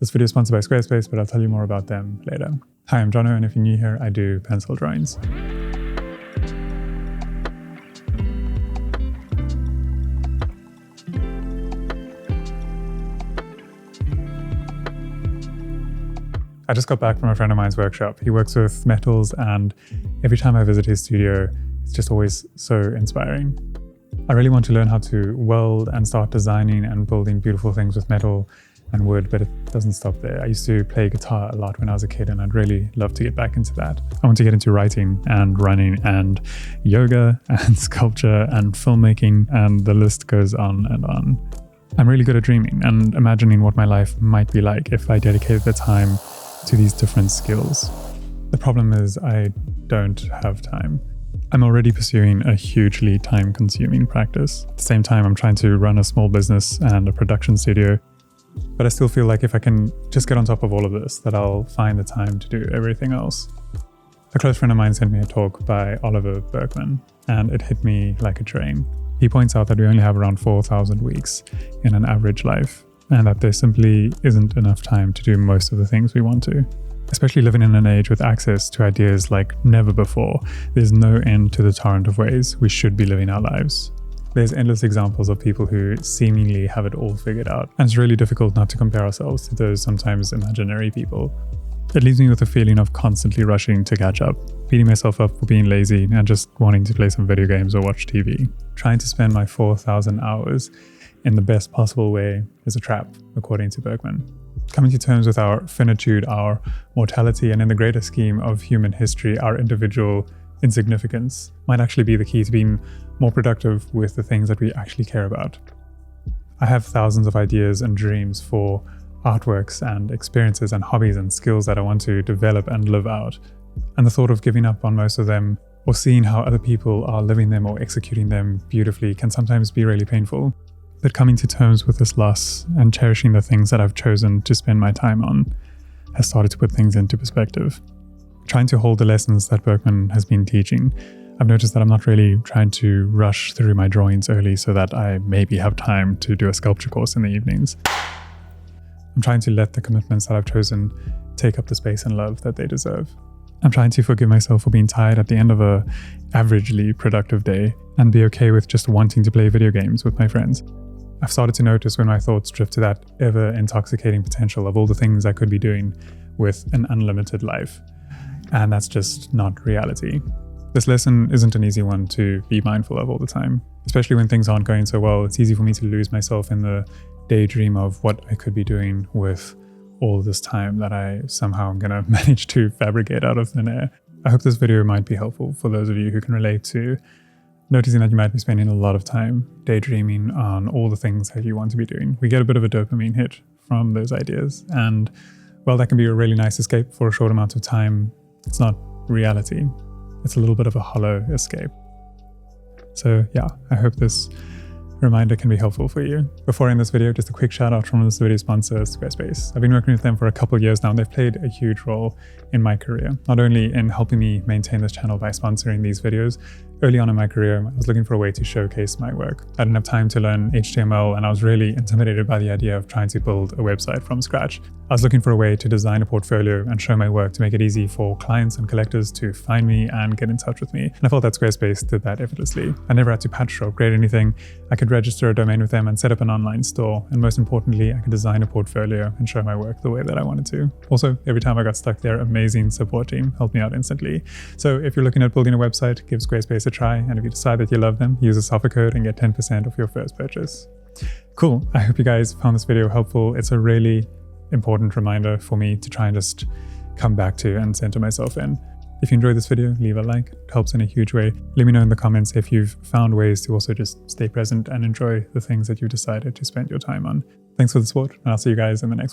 This video is sponsored by Squarespace, but I'll tell you more about them later. Hi, I'm Jono, and if you're new here, I do pencil drawings. I just got back from a friend of mine's workshop. He works with metals, and every time I visit his studio, it's just always so inspiring. I really want to learn how to weld and start designing and building beautiful things with metal and wood, but it doesn't stop there. I used to play guitar a lot when I was a kid, and I'd really love to get back into that. I want to get into writing and running and yoga and sculpture and filmmaking, and the list goes on and on. I'm really good at dreaming and imagining what my life might be like if I dedicated the time to these different skills. The problem is I don't have time. I'm already pursuing a hugely time-consuming practice. At the same time, I'm trying to run a small business and a production studio, but I still feel like if I can just get on top of all of this, that I'll find the time to do everything else. A close friend of mine sent me a talk by Oliver Burkeman, and it hit me like a train. He points out that we only have around 4,000 weeks in an average life, and that there simply isn't enough time to do most of the things we want to. Especially living in an age with access to ideas like never before, there's no end to the torrent of ways we should be living our lives. There's endless examples of people who seemingly have it all figured out, and it's really difficult not to compare ourselves to those sometimes imaginary people. It leaves me with a feeling of constantly rushing to catch up, beating myself up for being lazy and just wanting to play some video games or watch TV. Trying to spend my 4,000 hours in the best possible way is a trap, according to Bergman. Coming to terms with our finitude, our mortality, and in the greater scheme of human history, our individual insignificance might actually be the key to being more productive with the things that we actually care about. I have thousands of ideas and dreams for artworks and experiences and hobbies and skills that I want to develop and live out. And the thought of giving up on most of them or seeing how other people are living them or executing them beautifully can sometimes be really painful. But coming to terms with this loss and cherishing the things that I've chosen to spend my time on has started to put things into perspective. Trying to hold the lessons that Berkman has been teaching, I've noticed that I'm not really trying to rush through my drawings early so that I maybe have time to do a sculpture course in the evenings. I'm trying to let the commitments that I've chosen take up the space and love that they deserve. I'm trying to forgive myself for being tired at the end of a averagely productive day and be okay with just wanting to play video games with my friends. I've started to notice when my thoughts drift to that ever-intoxicating potential of all the things I could be doing with an unlimited life. And that's just not reality. This lesson isn't an easy one to be mindful of all the time. Especially when things aren't going so well, it's easy for me to lose myself in the daydream of what I could be doing with all this time that I somehow am gonna manage to fabricate out of thin air. I hope this video might be helpful for those of you who can relate to noticing that you might be spending a lot of time daydreaming on all the things that you want to be doing. We get a bit of a dopamine hit from those ideas, and while that can be a really nice escape for a short amount of time, it's not reality. It's a little bit of a hollow escape. So yeah, I hope this reminder can be helpful for you. Before I end this video, just a quick shout out from this video sponsor, Squarespace. I've been working with them for a couple of years now, and they've played a huge role in my career, not only in helping me maintain this channel by sponsoring these videos. Early on in my career, I was looking for a way to showcase my work. I didn't have time to learn HTML, and I was really intimidated by the idea of trying to build a website from scratch. I was looking for a way to design a portfolio and show my work to make it easy for clients and collectors to find me and get in touch with me. And I felt that Squarespace did that effortlessly. I never had to patch or upgrade anything. I could register a domain with them and set up an online store. And most importantly, I could design a portfolio and show my work the way that I wanted to. Also, every time I got stuck, their amazing support team helped me out instantly. So if you're looking at building a website, give Squarespace a try. And if you decide that you love them, use a offer code and get 10% off your first purchase. Cool. I hope you guys found this video helpful. It's a really important reminder for me to try and just come back to and center myself in. If you enjoyed this video, leave a like. It helps in a huge way. Let me know in the comments if you've found ways to also just stay present and enjoy the things that you decided to spend your time on. Thanks for the support, and I'll see you guys in the next one.